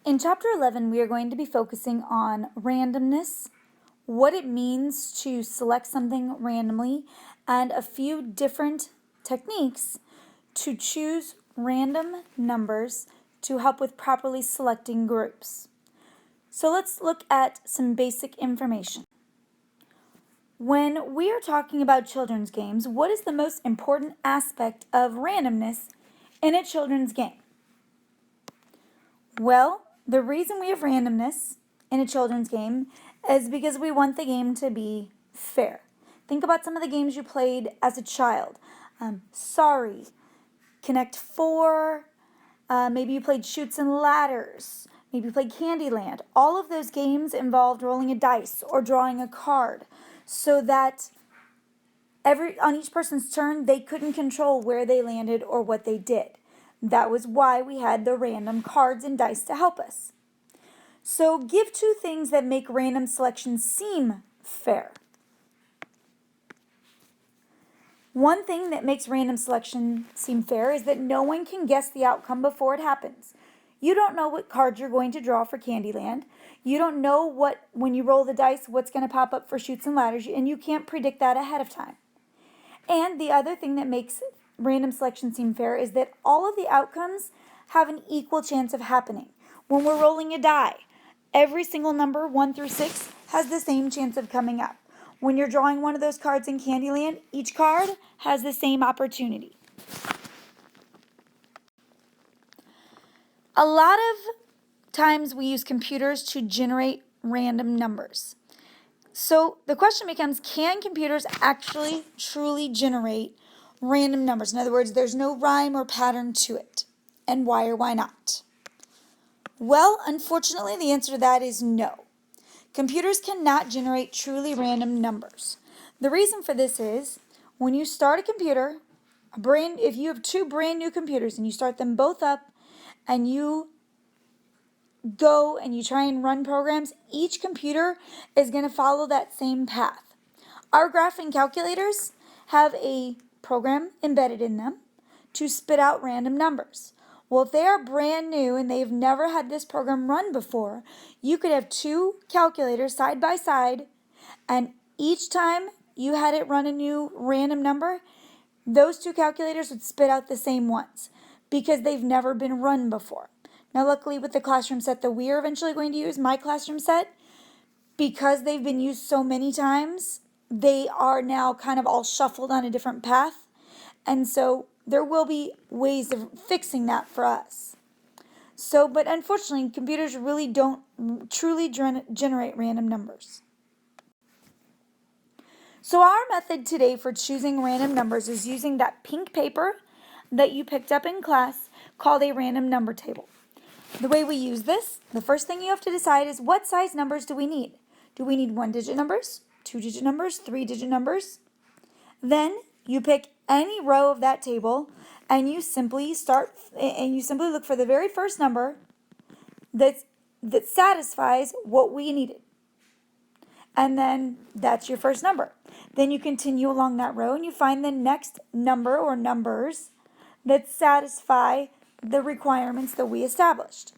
In Chapter 11, we are going to be focusing on randomness, what it means to select something randomly, and a few different techniques to choose random numbers to help with properly selecting groups. So let's look at some basic information. When we are talking about children's games, what is the most important aspect of randomness in a children's game? Well, the reason we have randomness in a children's game is because we want the game to be fair. Think about some of the games you played as a child. Sorry, Connect Four, maybe you played Chutes and Ladders, maybe you played Candyland. All of those games involved rolling a dice or drawing a card so that on each person's turn, they couldn't control where they landed or what they did. That was why we had the random cards and dice to help us. So give two things that make random selection seem fair. One thing that makes random selection seem fair is that no one can guess the outcome before it happens. You don't know what cards you're going to draw for Candyland. You don't know when you roll the dice, what's going to pop up for Chutes and Ladders, and you can't predict that ahead of time. And the other thing that makes random selection seem fair is that all of the outcomes have an equal chance of happening. When we're rolling a die, every single number, 1 through 6, has the same chance of coming up. When you're drawing one of those cards in Candyland, each card has the same opportunity. A lot of times we use computers to generate random numbers. So the question becomes, can computers actually truly generate random numbers? In other words, there's no rhyme or pattern to it. And why or why not? Well, unfortunately, the answer to that is no. Computers cannot generate truly random numbers. The reason for this is when you start a computer, if you have two brand new computers and you start them both up and you go and you try and run programs, each computer is going to follow that same path. Our graphing calculators have a program embedded in them to spit out random numbers. Well, if they are brand new and they've never had this program run before, you could have two calculators side by side, and each time you had it run a new random number, those two calculators would spit out the same ones because they've never been run before. Now, luckily, with the classroom set that we are eventually going to use, my classroom set, because they've been used so many times, they are now kind of all shuffled on a different path. And so there will be ways of fixing that for us. But unfortunately, computers really don't truly generate random numbers. So our method today for choosing random numbers is using that pink paper that you picked up in class called a random number table. The way we use this, the first thing you have to decide is what size numbers do we need? Do we need 1-digit numbers, 2-digit numbers, 3-digit numbers? Then you pick any row of that table and you simply look for the very first number that satisfies what we needed. And then that's your first number. Then you continue along that row and you find the next number or numbers that satisfy the requirements that we established.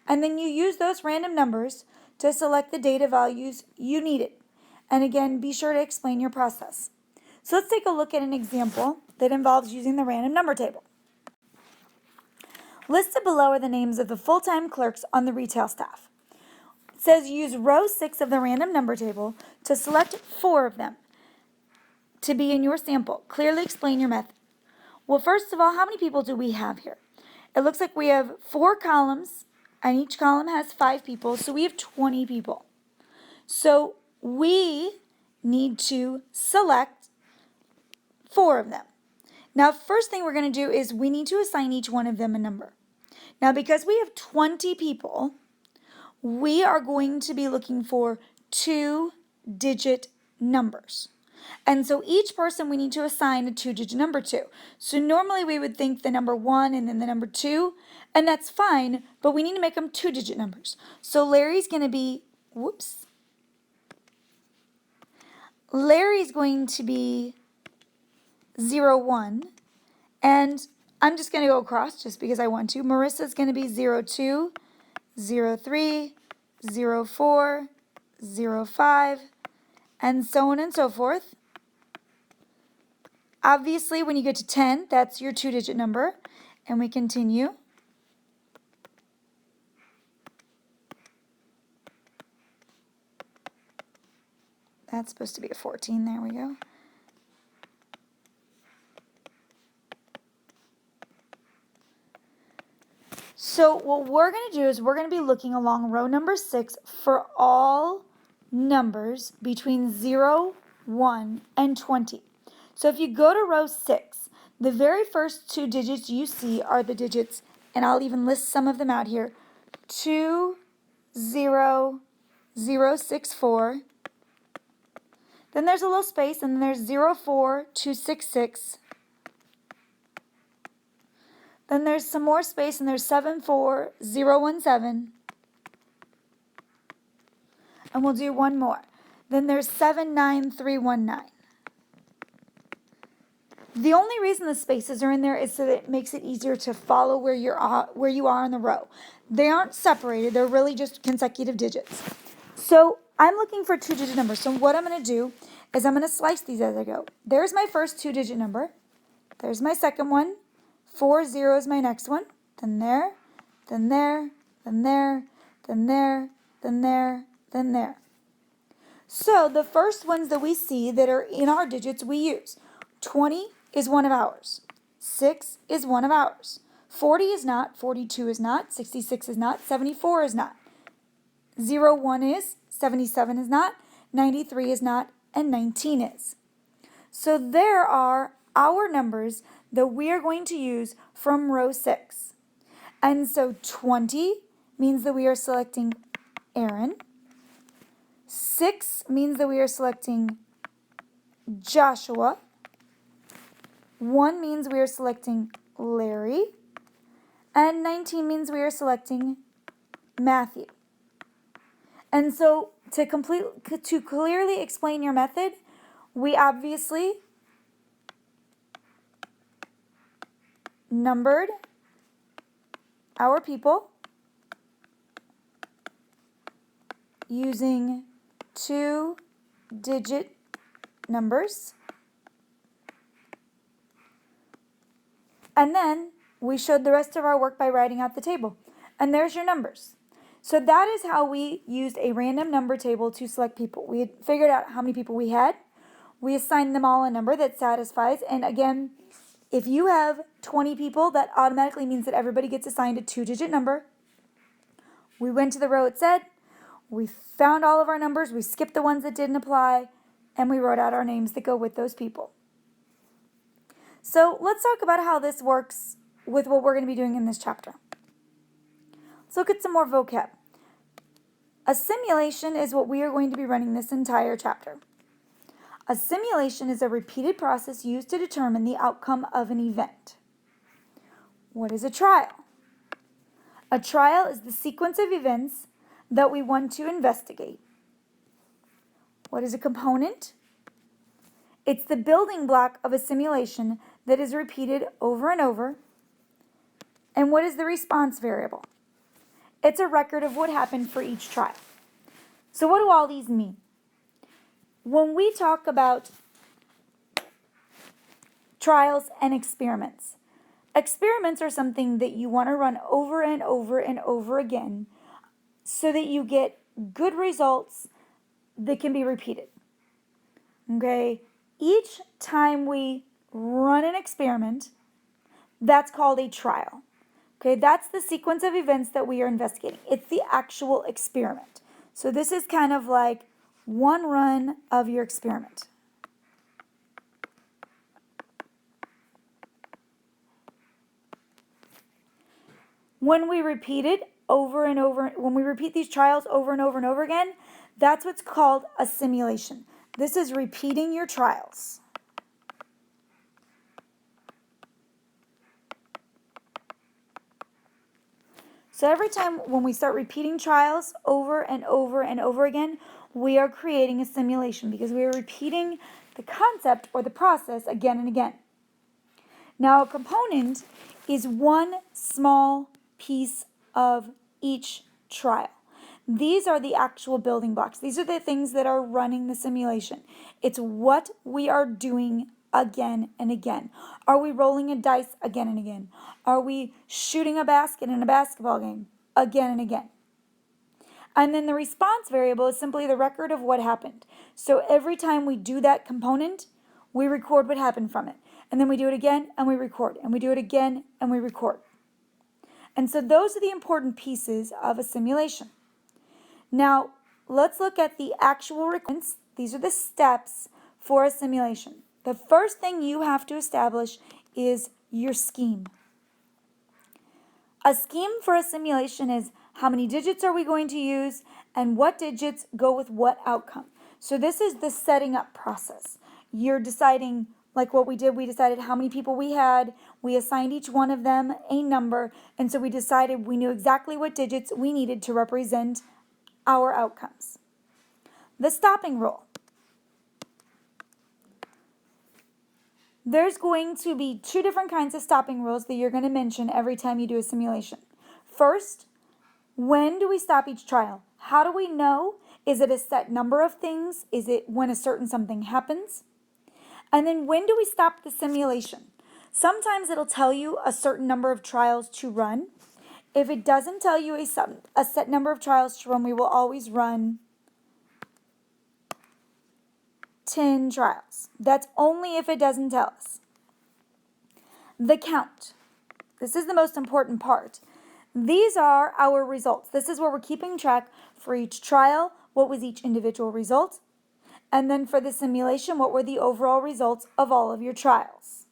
And then you use those random numbers to select the data values you needed. And again, be sure to explain your process. So let's take a look at an example that involves using the random number table. Listed below are the names of the full-time clerks on the retail staff. It says use row 6 of the random number table to select 4 of them to be in your sample. Clearly explain your method. Well, first of all, how many people do we have here? It looks like we have 4 columns, and each column has 5 people, so we have 20 people. So we need to select 4 of them. Now, first thing we're going to do is we need to assign each one of them a number. Now, because we have 20 people, we are going to be looking for 2-digit numbers. And so each person we need to assign a 2-digit number to. So normally we would think the number 1 and then the number 2, and that's fine, but we need to make them 2-digit numbers. So Larry's going to be, Larry's going to be 01, and I'm just going to go across just because I want to. Marissa's going to be 02, 03, 04, 05, and so on and so forth. Obviously, when you get to 10, that's your 2-digit number, and we continue. That's supposed to be a 14. There we go. So what we're going to do is we're going to be looking along row number 6 for all numbers between 0, 1, and 20. So if you go to row 6, the very first 2 digits you see are the digits, and I'll even list some of them out here, 20064. Then there's a little space, and then there's 04266. Then there's some more space, and there's 74017. And we'll do one more. Then there's 79319. The only reason the spaces are in there is so that it makes it easier to follow where you are in the row. They aren't separated, they're really just consecutive digits. So I'm looking for 2-digit numbers. So what I'm going to do is I'm going to slice these as I go. There's my first 2-digit number. There's my second one. 40 is my next one. Then there, then there, then there, then there, then there, then there. So the first ones that we see that are in our digits we use. 20 is one of ours. 6 is one of ours. 40 is not. 42 is not. 66 is not. 74 is not. 01 is. 77 is not. 93 is not. And 19 is. So there are our numbers that we are going to use from row 6. And so 20 means that we are selecting Aaron. 6 means that we are selecting Joshua. 1 means we are selecting Larry. And 19 means we are selecting Matthew. And so to clearly explain your method, we obviously numbered our people using 2-digit numbers. And then we showed the rest of our work by writing out the table. And there's your numbers. So that is how we used a random number table to select people. We had figured out how many people we had. We assigned them all a number that satisfies. And again, if you have 20 people, that automatically means that everybody gets assigned a 2-digit number. We went to the row it said. We found all of our numbers. We skipped the ones that didn't apply. And we wrote out our names that go with those people. So let's talk about how this works with what we're going to be doing in this chapter. Let's look at some more vocab. A simulation is what we are going to be running this entire chapter. A simulation is a repeated process used to determine the outcome of an event. What is a trial? A trial is the sequence of events that we want to investigate. What is a component? It's the building block of a simulation that is repeated over and over. And what is the response variable? It's a record of what happened for each trial. So what do all these mean? When we talk about trials and experiments, experiments are something that you want to run over and over and over again so that you get good results that can be repeated. Okay? Each time we run an experiment, that's called a trial. Okay, that's the sequence of events that we are investigating. It's the actual experiment. So this is kind of like one run of your experiment. When we repeat it over and over, when we repeat these trials over and over and over again, that's what's called a simulation. This is repeating your trials. So every time when we start repeating trials over and over and over again, we are creating a simulation because we are repeating the concept or the process again and again. Now, a component is one small piece of each trial. These are the actual building blocks. These are the things that are running the simulation. It's what we are doing again and again. Are we rolling a dice again and again? Are we shooting a basket in a basketball game again and again? And then the response variable is simply the record of what happened. So every time we do that component, we record what happened from it. And then we do it again and we record. And we do it again and we record. And so those are the important pieces of a simulation. Now, let's look at the actual requirements. These are the steps for a simulation. The first thing you have to establish is your scheme. A scheme for a simulation is how many digits are we going to use and what digits go with what outcome. So this is the setting up process. You're deciding, like what we did, we decided how many people we had, we assigned each one of them a number, and so we decided we knew exactly what digits we needed to represent our outcomes. The stopping rule. There's going to be two different kinds of stopping rules that you're going to mention every time you do a simulation. First, when do we stop each trial? How do we know? Is it a set number of things? Is it when a certain something happens? And then when do we stop the simulation? Sometimes it'll tell you a certain number of trials to run. If it doesn't tell you a set number of trials to run, we will always run 10 trials. That's only if it doesn't tell us. The count. This is the most important part. These are our results. This is where we're keeping track for each trial, what was each individual result, and then for the simulation, what were the overall results of all of your trials.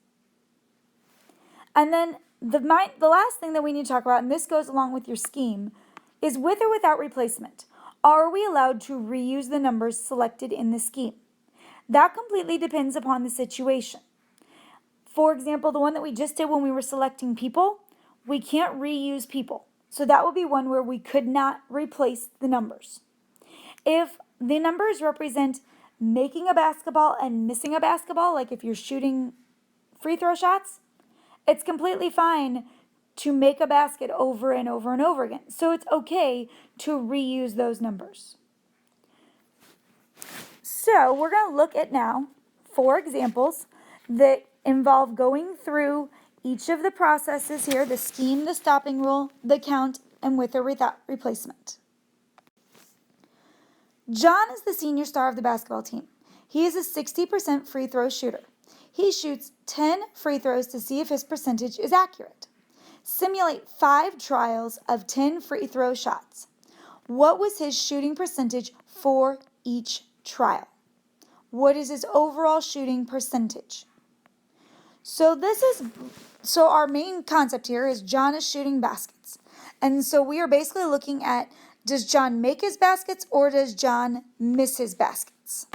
And then the last thing that we need to talk about, and this goes along with your scheme, is with or without replacement. Are we allowed to reuse the numbers selected in the scheme? That completely depends upon the situation. For example, the one that we just did when we were selecting people, we can't reuse people. So that would be one where we could not replace the numbers. If the numbers represent making a basketball and missing a basketball, like if you're shooting free throw shots, it's completely fine to make a basket over and over and over again. So it's okay to reuse those numbers. So we're going to look at now 4 examples that involve going through each of the processes here, the scheme, the stopping rule, the count, and with or without replacement. John is the senior star of the basketball team. He is a 60% free throw shooter. He shoots 10 free throws to see if his percentage is accurate. Simulate 5 trials of 10 free throw shots. What was his shooting percentage for each trial? What is his overall shooting percentage? So our main concept here is John is shooting baskets. And so we are basically looking at, does John make his baskets or does John miss his baskets?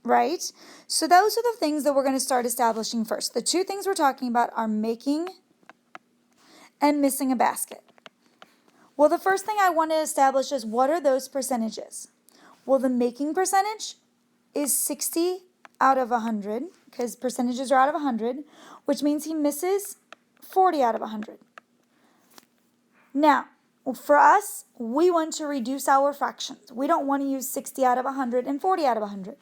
Right? So those are the things that we're going to start establishing first. The 2 things we're talking about are making and missing a basket. Well, the first thing I want to establish is what are those percentages? Well, the making percentage is 60 out of 100, because percentages are out of 100, which means he misses 40 out of 100. Now, for us, we want to reduce our fractions. We don't want to use 60 out of 100 and 40 out of 100.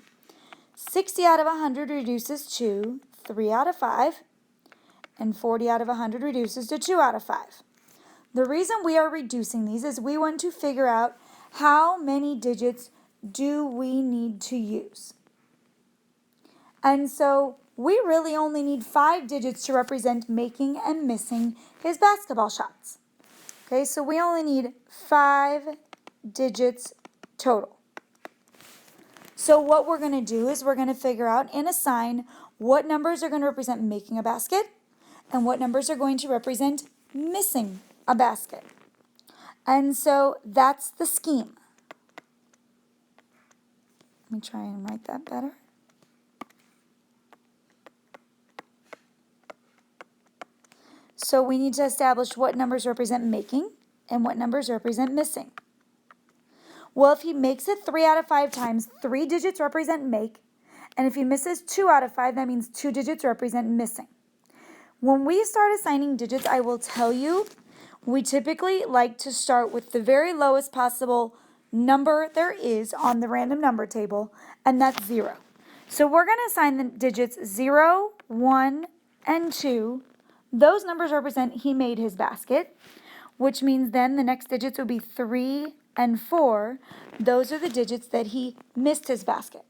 60 out of 100 reduces to 3 out of 5, and 40 out of 100 reduces to 2 out of 5. The reason we are reducing these is we want to figure out how many digits do we need to use. And so we really only need 5 digits to represent making and missing his basketball shots. Okay, so we only need 5 digits total. So what we're going to do is we're going to figure out and assign what numbers are going to represent making a basket and what numbers are going to represent missing a basket. And so that's the scheme. Let me try and write that better. So we need to establish what numbers represent making and what numbers represent missing. Well, if he makes it 3 out of 5 times, 3 digits represent make. And if he misses 2 out of 5, that means 2 digits represent missing. When we start assigning digits, I will tell you, we typically like to start with the very lowest possible number there is on the random number table, and that's 0. So we're going to assign the digits 0, 1, and 2. Those numbers represent he made his basket, which means then the next digits will be 3 and 4. Those are the digits that he missed his basket.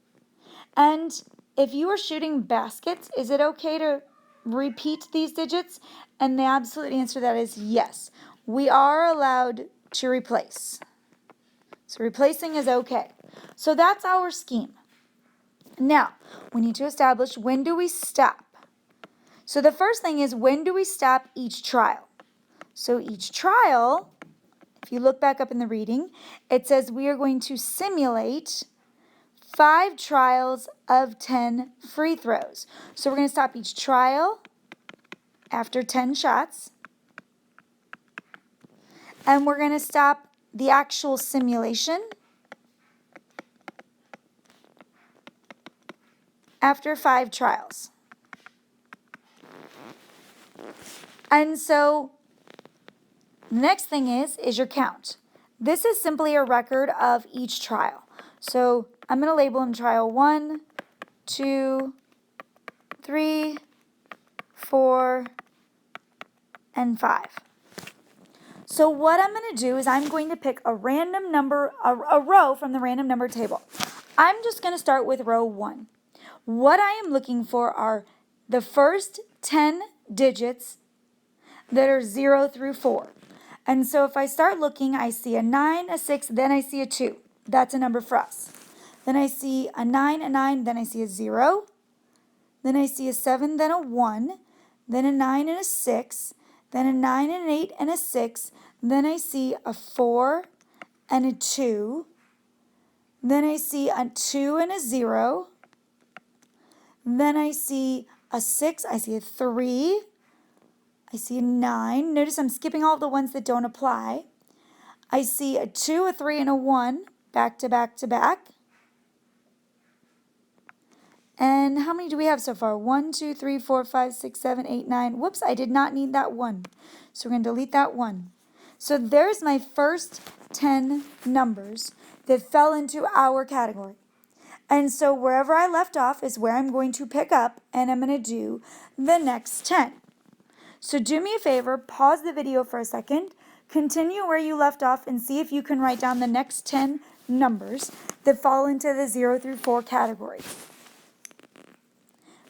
And if you are shooting baskets, is it okay to repeat these digits? And the absolute answer to that is yes. We are allowed to replace. So replacing is okay. So that's our scheme. Now, we need to establish, when do we stop? So the first thing is, when do we stop each trial? So each trial, if you look back up in the reading, it says we are going to simulate 5 trials of 10 free throws. So we're going to stop each trial after 10 shots. And we're going to stop the actual simulation after 5 trials. And so the next thing is your count. This is simply a record of each trial. So I'm going to label them trial 1, 2, 3, 4, and 5. So what I'm going to do is I'm going to pick a random number, a row from the random number table. I'm just going to start with row 1. What I am looking for are the first 10 digits that are 0 through 4. And so if I start looking, I see a 9, a 6, then I see a 2. That's a number for us. Then I see a 9, then I see a 0. Then I see a 7, then a 1. Then a 9 and a 6. Then a 9 and an 8 and a 6. Then I see a 4 and a 2. Then I see a 2 and a 0. Then I see a 6. I see a 3. I see a 9. Notice I'm skipping all of the ones that don't apply. I see a 2, a 3, and a 1, back to back to back. And how many do we have so far? 1, 2, 3, 4, 5, 6, 7, 8, 9. Whoops, I did not need that 1. So we're going to delete that 1. So there's my first 10 numbers that fell into our category. And so wherever I left off is where I'm going to pick up, and I'm going to do the next 10. So do me a favor, pause the video for a second, continue where you left off, and see if you can write down the next 10 numbers that fall into the 0 through 4 category.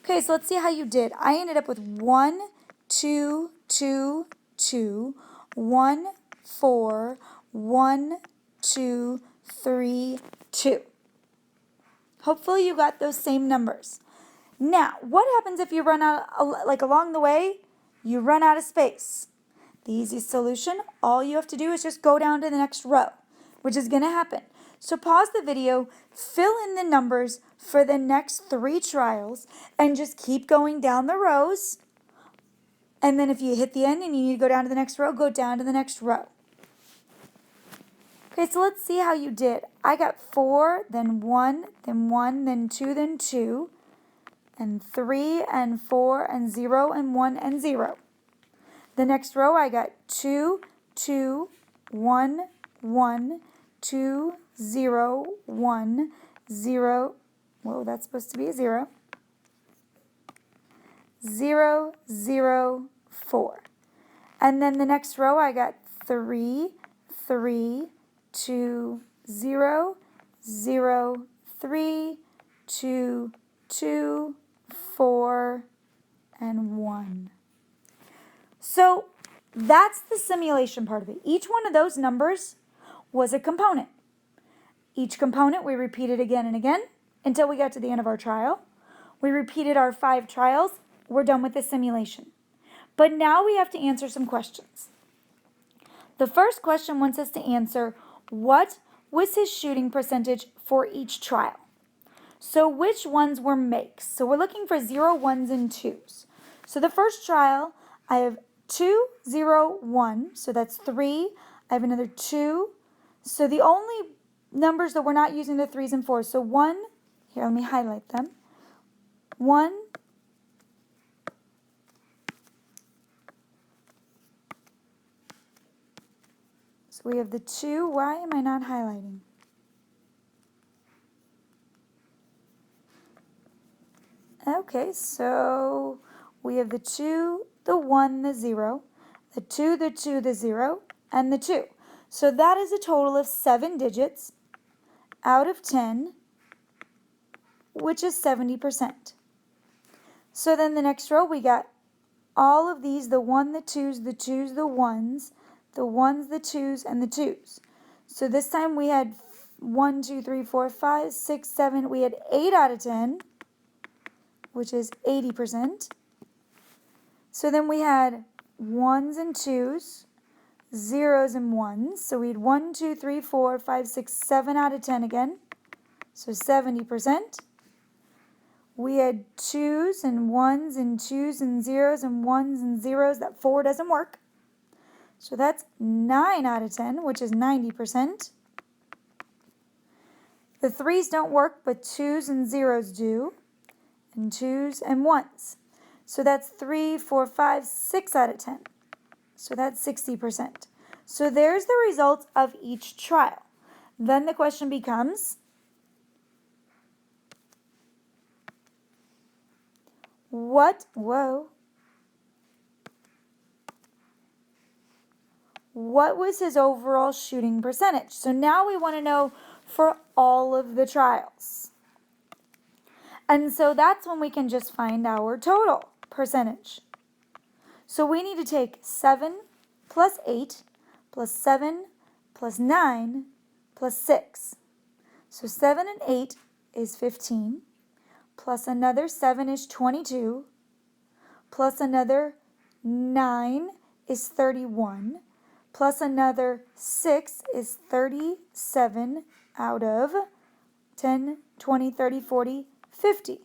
Okay, so let's see how you did. I ended up with 1, 2, 2, 2, 1, 4, 1, 2, 3, 2. Hopefully you got those same numbers. Now, what happens if you run out, like along the way, you run out of space? The easiest solution, all you have to do is just go down to the next row, which is going to happen. So pause the video, fill in the numbers for the next 3 trials, and just keep going down the rows. And then if you hit the end and you need to go down to the next row, go down to the next row. Okay, so let's see how you did. I got 4, then 1, then 1, then 2, then 2, and 3, and 4, and 0, and 1, and 0. The next row I got 2, 2, 1, 1, 2, 0, 1, 0. Whoa, that's supposed to be a 0. 0, 0, 4. And then the next row I got 3, 3, 2, 0, 0, 3, 2, 2, 4, and 1. So that's the simulation part of it. Each one of those numbers was a component. Each component we repeated again and again until we got to the end of our trial. We repeated our 5 trials. We're done with the simulation. But now we have to answer some questions. The first question wants us to answer, what was his shooting percentage for each trial? So which ones were makes? So we're looking for 0, 1s, and 2s. So the first trial, I have 2, 0, 1. So that's 3. I have another 2. So the only numbers that we're not using are 3s and 4s. So 1, here, let me highlight them. 1, So we have the 2. Why am I not highlighting? Okay, so we have the 2, the 1, the 0, the 2, the 2, the 0, and the 2. So that is a total of 7 digits out of 10, which is 70%. So then the next row we got all of these, the 1, the 2s, the 2s, the 1s, the 1s, the 2s, and the 2s. So this time we had 1, 2, 3, 4, 5, 6, 7. We had 8 out of 10, which is 80%. So then we had 1s and 2s, 0s and 1s. So we had 1, 2, 3, 4, 5, 6, 7 out of 10 again. So 70%. We had 2s and 1s and 2s and 0s and 1s and 0s. That 4 doesn't work. So that's 9 out of 10, which is 90%. The 3s don't work, but 2s and 0s do. And 2s and 1s. So that's 3, 4, 5, 6 out of 10. So that's 60%. So there's the results of each trial. Then the question becomes, what was his overall shooting percentage? So now we want to know for all of the trials. And so that's when we can just find our total percentage. So we need to take 7 plus 8 plus 7 plus 9 plus 6. So 7 and 8 is 15, plus another 7 is 22, plus another 9 is 31, plus another 6 is 37 out of 10, 20, 30, 40, 50.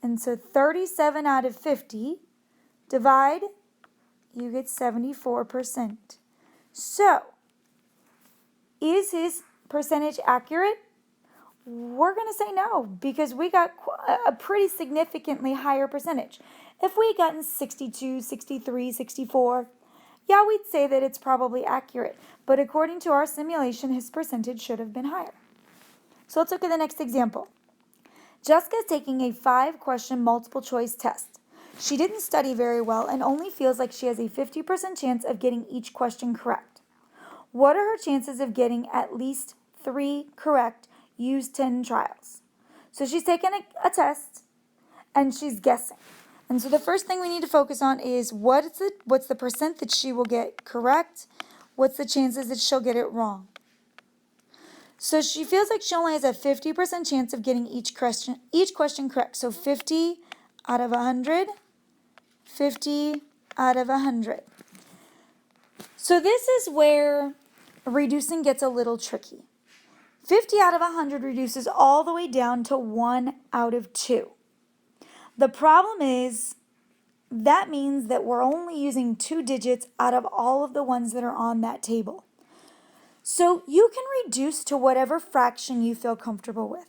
And so 37 out of 50, divide, you get 74%. So, is his percentage accurate? We're going to say no, because we got a pretty significantly higher percentage. If we had gotten 62, 63, 64, yeah, we'd say that it's probably accurate. But according to our simulation, his percentage should have been higher. So let's look at the next example. Jessica is taking a 5-question multiple choice test. She didn't study very well and only feels like she has a 50% chance of getting each question correct. What are her chances of getting at least 3 correct? Use 10 trials. So she's taken a test and she's guessing. And so the first thing we need to focus on is what's the percent that she will get correct? What's the chances that she'll get it wrong? So she feels like she only has a 50% chance of getting each question correct. So 50 out of 100, 50 out of 100. So this is where reducing gets a little tricky. 50 out of 100 reduces all the way down to 1 out of 2. The problem is that means that we're only using 2 digits out of all of the ones that are on that table. So you can reduce to whatever fraction you feel comfortable with.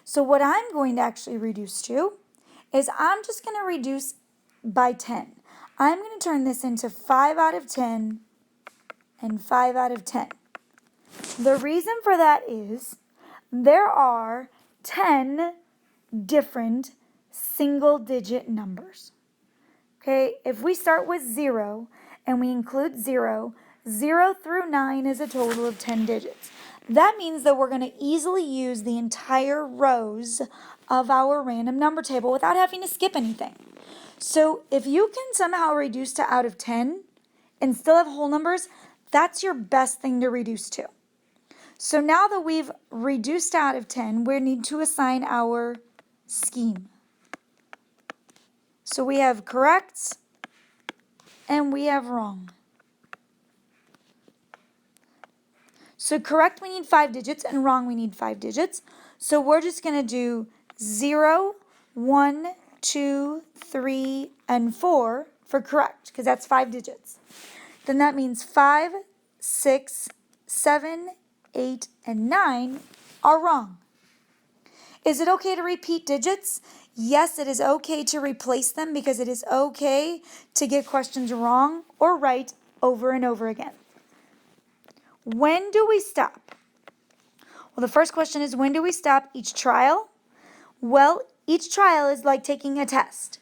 So what I'm going to actually reduce to is I'm just going to reduce by 10. I'm going to turn this into 5 out of 10 and 5 out of 10. The reason for that is there are 10 different single-digit numbers. Okay, if we start with 0 and we include 0, 0 through 9 is a total of 10 digits. That means that we're going to easily use the entire rows of our random number table without having to skip anything. So if you can somehow reduce to out of 10 and still have whole numbers, that's your best thing to reduce to. So now that we've reduced out of 10, we need to assign our scheme. So we have correct and we have wrong. So correct we need 5 digits and wrong we need 5 digits. So we're just going to do 0, 1, 2, 3, and 4 for correct because that's 5 digits. Then that means 5, 6, 7, 8, and 9 are wrong. Is it okay to repeat digits? Yes, it is okay to replace them because it is okay to get questions wrong or right over and over again. When do we stop? Well, the first question is, when do we stop each trial? Well, each trial is like taking a test.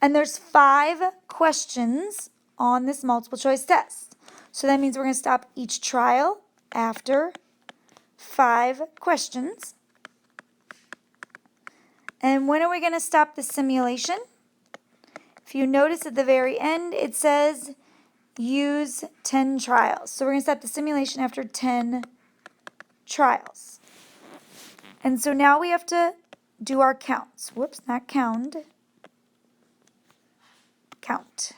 And there's 5 questions on this multiple choice test. So that means we're going to stop each trial after 5 questions. And when are we going to stop the simulation? If you notice at the very end, it says use 10 trials. So we're going to stop the simulation after 10 trials. And so now we have to do our counts. Whoops, not count. Count.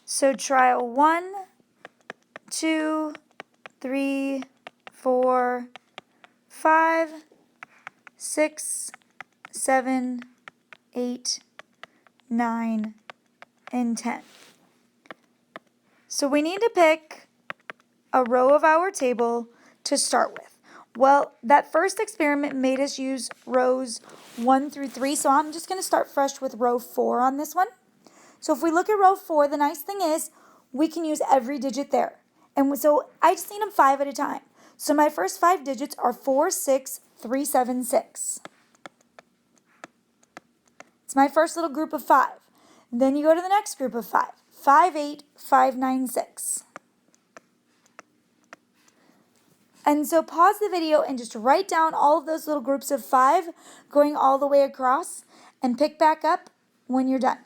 So trial 1, 2, 3, 4, 5, 6, 7, 8, 9, and 10. So we need to pick a row of our table to start with. Well, that first experiment made us use rows 1 through 3, so I'm just going to start fresh with row 4 on this one. So if we look at row 4, the nice thing is we can use every digit there. And so I just need them 5 at a time. So my first 5 digits are 4, 6, 3, 7, 6. It's my first little group of 5. Then you go to the next group of 5. 5, 8, 5, 9, 6. And so pause the video and just write down all of those little groups of 5 going all the way across and pick back up when you're done.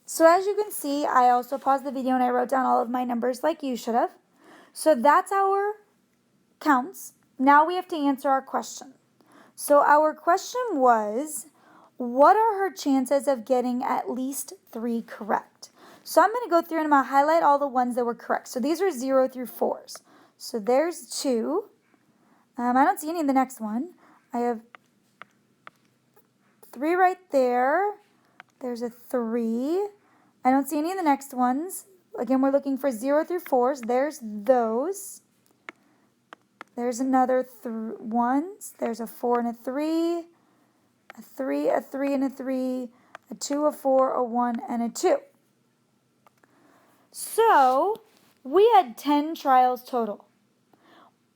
So as you can see, I also paused the video and I wrote down all of my numbers like you should have. So that's our counts. Now we have to answer our question. So our question was, what are her chances of getting at least 3 correct? So I'm going to go through and I'm going to highlight all the ones that were correct. So these are 0 through 4s. So there's 2. I don't see any in the next one. I have 3 right there. There's a 3. I don't see any in the next ones. Again, we're looking for 0 through 4s. There's those. There's another 1s. There's a 4 and a 3. A 3, a 3 and a 3. A 2, a 4, a 1, and a 2. So we had 10 trials total.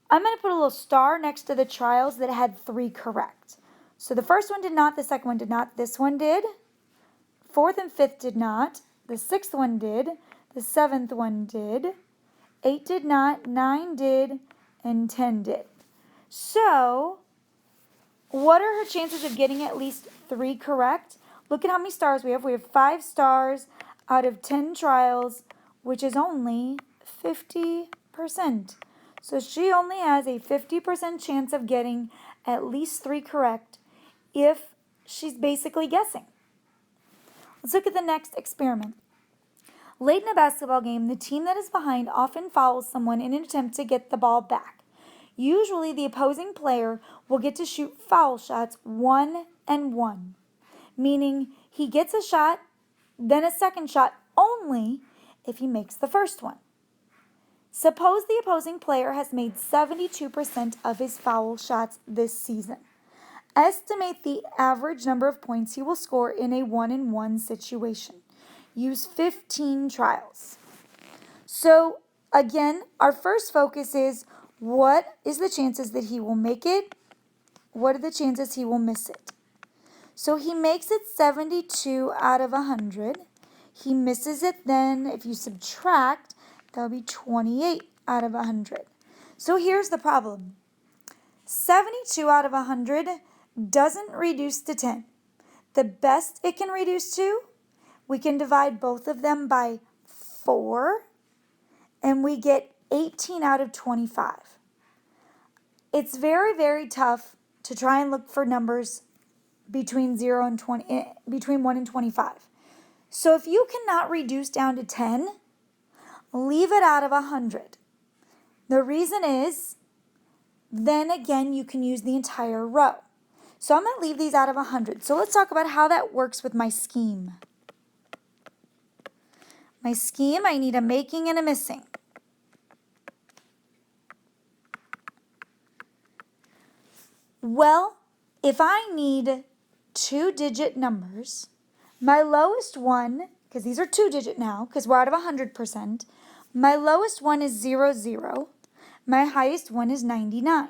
I'm going to put a little star next to the trials that had 3 correct. So the first one did not, the second one did not, this one did. 4th and 5th did not. The 6th one did. The 7th one did. 8 did not. 9 did. And 10 did. So, what are her chances of getting at least 3 correct? Look at how many stars we have. We have 5 stars out of 10 trials, which is only 50%. So she only has a 50% chance of getting at least 3 correct if she's basically guessing. Let's look at the next experiment. Late in a basketball game, the team that is behind often fouls someone in an attempt to get the ball back. Usually, the opposing player will get to shoot foul shots 1 and 1, meaning he gets a shot, then a second shot only if he makes the first one. Suppose the opposing player has made 72% of his foul shots this season. Estimate the average number of points he will score in a 1-and-1 situation. Use 15 trials. So again, our first focus is, what is the chances that he will make it? What are the chances he will miss it? So he makes it 72 out of 100. He misses it then, if you subtract, that'll be 28 out of 100. So here's the problem. 72 out of 100 doesn't reduce to 10. The best it can reduce to, we can divide both of them by 4, and we get 18 out of 25. It's very, very tough to try and look for numbers between 0 and 20, between 1 and 25. So if you cannot reduce down to 10, leave it out of 100. The reason is, then again, you can use the entire row. So I'm going to leave these out of 100. So let's talk about how that works with my scheme. My scheme, I need a making and a missing. Well, if I need 2-digit numbers, my lowest one, because these are 2-digit now, because we're out of 100%, My lowest one is 0, 0. My highest one is 99.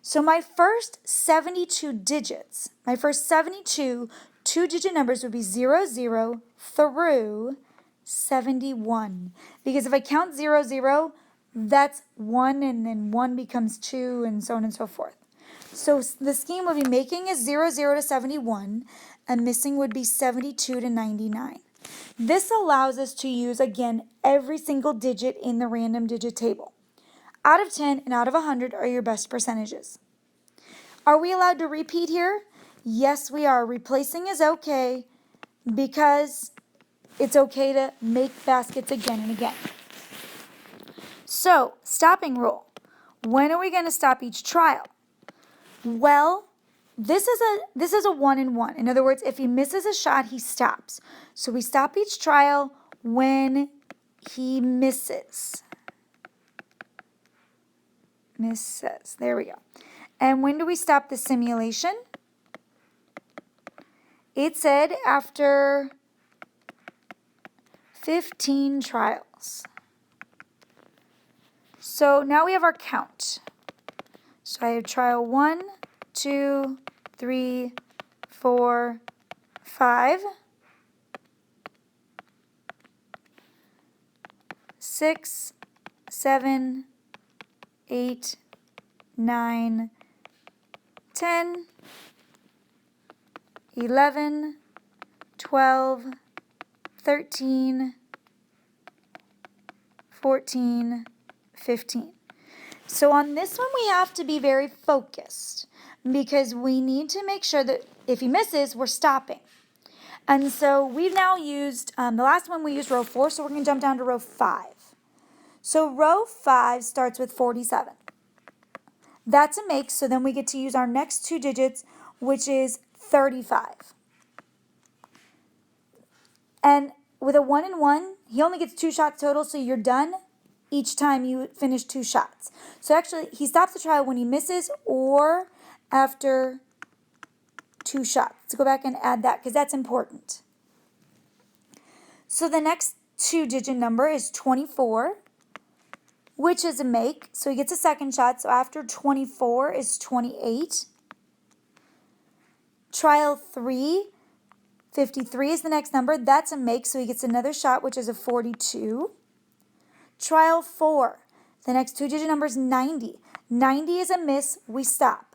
So my first 72 digits, my first 72 two-digit numbers would be 0, 0 through 71. Because if I count 0, 0, that's 1, and then 1 becomes 2, and so on and so forth. So the scheme would be making is 0, 0 to 71, and missing would be 72 to 99. This allows us to use, again, every single digit in the random digit table. Out of 10 and out of 100 are your best percentages. Are we allowed to repeat here? Yes, we are. Replacing is okay because it's okay to make baskets again and again. So, stopping rule. When are we going to stop each trial? Well, this is a 1 and 1. In other words, if he misses a shot, he stops. So we stop each trial when he misses. Misses. There we go. And when do we stop the simulation? It said after 15 trials. So now we have our count. So I have trial 1, 2, 3, 4, 5, 6, 7, 8, 9, 10, 11, 12, 13, 14, 15. So on this one, we have to be very focused because we need to make sure that if he misses, we're stopping. And so we've now used, the last one we used row 4, so we're going to jump down to row 5. So row 5 starts with 47. That's a make, so then we get to use our next two digits, which is 35. And with a 1 and 1, he only gets 2 shots total, so you're done each time you finish 2 shots. So actually, he stops the trial when he misses or after 2 shots. Let's go back and add that because that's important. So the next two-digit number is 24, which is a make. So he gets a second shot. So after 24 is 28. Trial 3, 53 is the next number. That's a make, so he gets another shot, which is a 42. Trial 4, the next two-digit number is 90. 90 is a miss, we stop.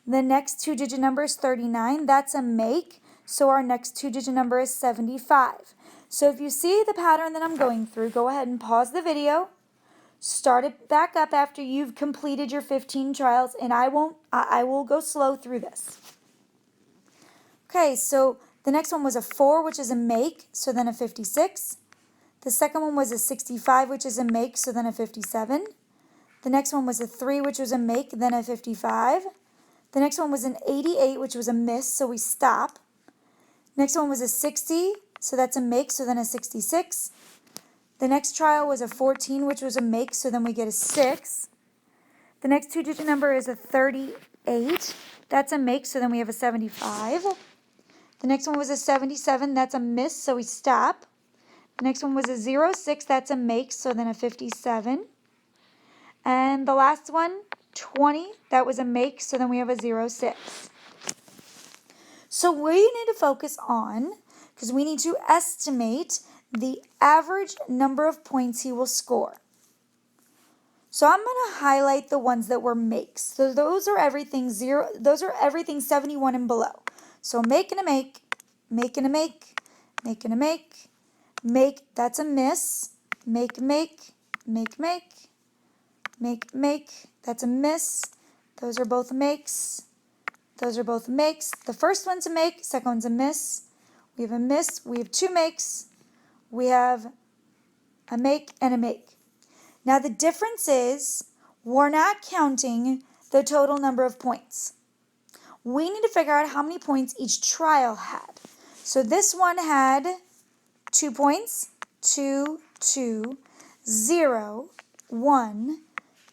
The next two-digit number is 39. That's a make, so our next two-digit number is 75. So if you see the pattern that I'm going through, go ahead and pause the video. Start it back up after you've completed your 15 trials, and I will go slow through this. Okay, so the next one was a 4, which is a make, so then a 56. The second one was a 65, which is a make, so then a 57. The next one was a 3, which was a make, then a 55. The next one was an 88, which was a miss, so we stop. Next one was a 60, so that's a make, so then a 66. The next trial was a 14, which was a make, so then we get a 6. The next two-digit number is a 38. That's a make, so then we have a 75. The next one was a 77. That's a miss, so we stop. The next one was a 06. That's a make, so then a 57. And the last one, 20. That was a make, so then we have a 06. So we need to focus on, because we need to estimate the average number of points he will score. So I'm going to highlight the ones that were makes. So those are everything 71 and below. So make and a make, make and a make, make and a make, make, that's a miss, make, make, make, make, make, make, that's a miss. Those are both makes. Those are both makes. The first one's a make, second one's a miss. We have a miss, we have 2 makes. We have a make and a make. Now the difference is we're not counting the total number of points. We need to figure out how many points each trial had. So this one had 2 points, 2, 2, 0, 1,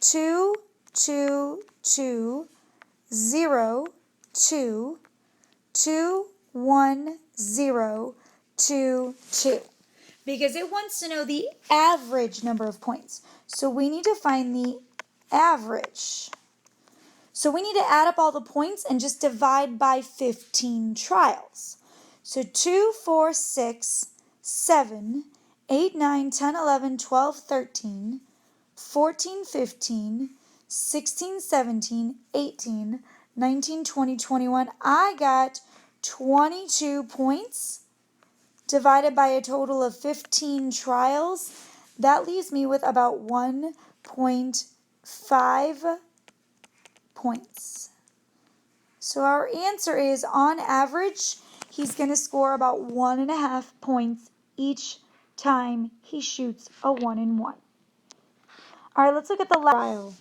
2, 2, 2, 0, 2, 2, 1, 0, 2, 2. because it wants to know the average number of points. So we need to find the average. So we need to add up all the points and just divide by 15 trials. So 2, 4, 6, 7, 8, 9, 10, 11, 12, 13, 14, 15, 16, 17, 18, 19, 20, 21. I got 22 points divided by a total of 15 trials. That leaves me with about 1.5 points. So our answer is, on average, he's going to score about 1.5 points each time he shoots a 1-in-1. All right, let's look at the last trial.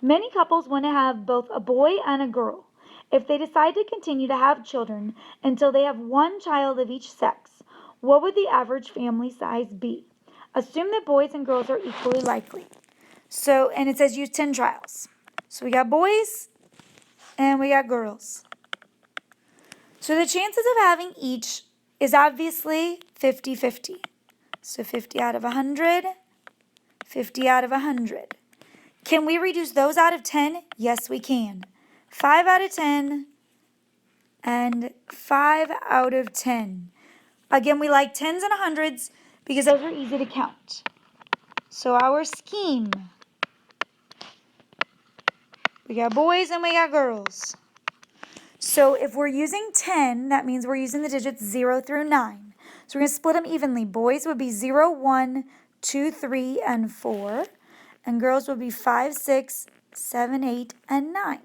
Many couples want to have both a boy and a girl. If they decide to continue to have children until they have one child of each sex, what would the average family size be? Assume that boys and girls are equally likely. So, and it says use 10 trials. So we got boys and we got girls. So the chances of having each is obviously 50-50. So 50 out of 100, 50 out of 100. Can we reduce those out of 10? Yes, we can. 5 out of 10 and 5 out of 10. Again, we like 10s and 100s because those are easy to count. So our scheme, we got boys and we got girls. So if we're using 10, that means we're using the digits 0 through 9. So we're going to split them evenly. Boys would be 0, 1, 2, 3, and 4. And girls would be 5, 6, 7, 8, and 9.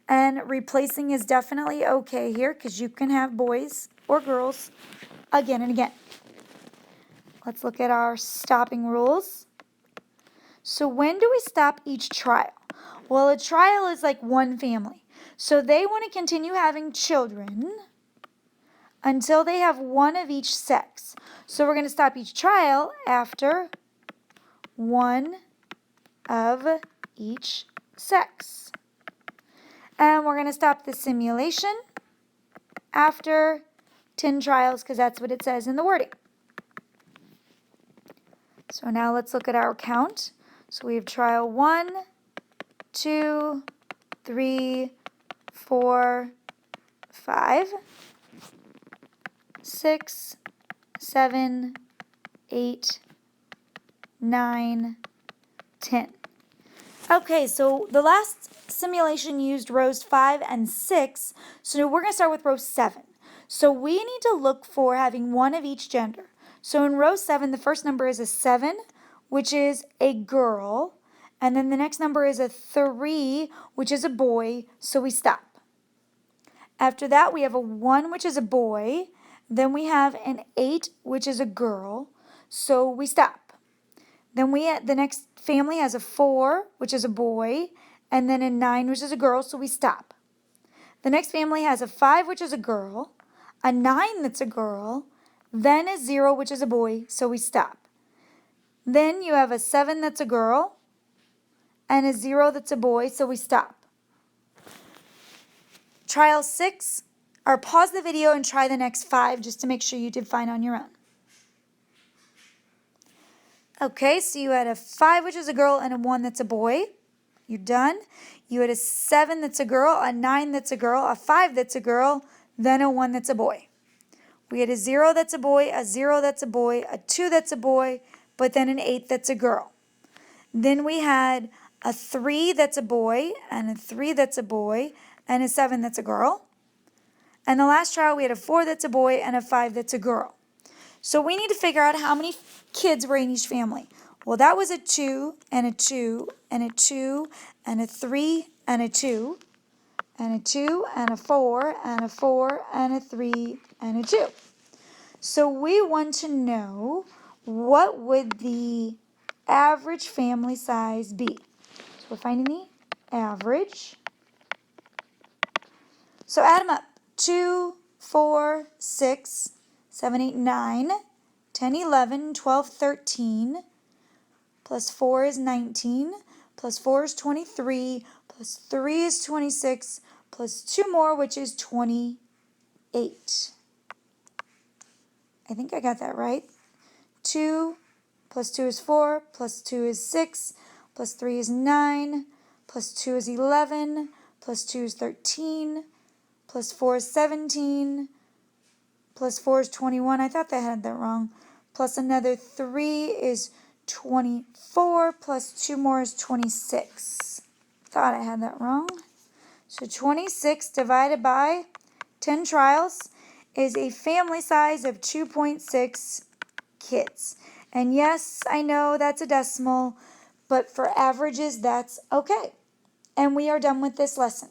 And replacing is definitely okay here because you can have boys or girls again and again. Let's look at our stopping rules. So when do we stop each trial? Well, a trial is like one family. So they want to continue having children until they have one of each sex. So we're going to stop each trial after one of each sex. And we're going to stop the simulation after 10 trials because that's what it says in the wording. So now let's look at our count. So we have trial 1, 2, 3, 4, 5, 6, 7, 8, 9, 10. Okay, so the last simulation used rows 5 and 6, so we're going to start with row 7. So we need to look for having one of each gender. So in row 7, the first number is a 7, which is a girl, and then the next number is a 3, which is a boy, so we stop. After that, we have a 1, which is a boy, then we have an 8, which is a girl, so we stop. Then the next family has a 4, which is a boy, and then a 9, which is a girl, so we stop. The next family has a 5, which is a girl, a 9 that's a girl, then a 0, which is a boy, so we stop. Then you have a 7 that's a girl, and a 0 that's a boy, so we stop. Trial 6, or pause the video and try the next 5 just to make sure you did fine on your own. Okay, so you had a 5, which is a girl, and a 1 that's a boy. You're done. You had a 7 that's a girl, a 9 that's a girl, a 5 that's a girl, then a 1 that's a boy. We had a 0 that's a boy, a 0 that's a boy, a 2 that's a boy, but then an 8 that's a girl. Then we had a 3 that's a boy, and a 3 that's a boy, and a 7 that's a girl. And the last trial, we had a 4 that's a boy, and a 5 that's a girl. So we need to figure out how many kids were in each family. Well, that was a 2, and a 2, and a 2, and a 3, and a 2, and a 2, and a 4, and a 4, and a 3, and a 2. So we want to know, what would the average family size be? So we're finding the average. So add them up. 2, 4, 6, 7, 8, 9, 10, 11, 12, 13, plus 4 is 19, plus 4 is 23, plus 3 is 26, plus 2 more, which is 28. I think I got that right. 2 plus 2 is 4, plus 2 is 6, plus 3 is 9, plus 2 is 11, plus 2 is 13, plus 4 is 17, plus 4 is 21. I thought I had that wrong. Plus another 3 is 24, plus 2 more is 26. Thought I had that wrong. So 26 divided by 10 trials is a family size of 2.6 kids. And yes, I know that's a decimal, but for averages, that's okay. And we are done with this lesson.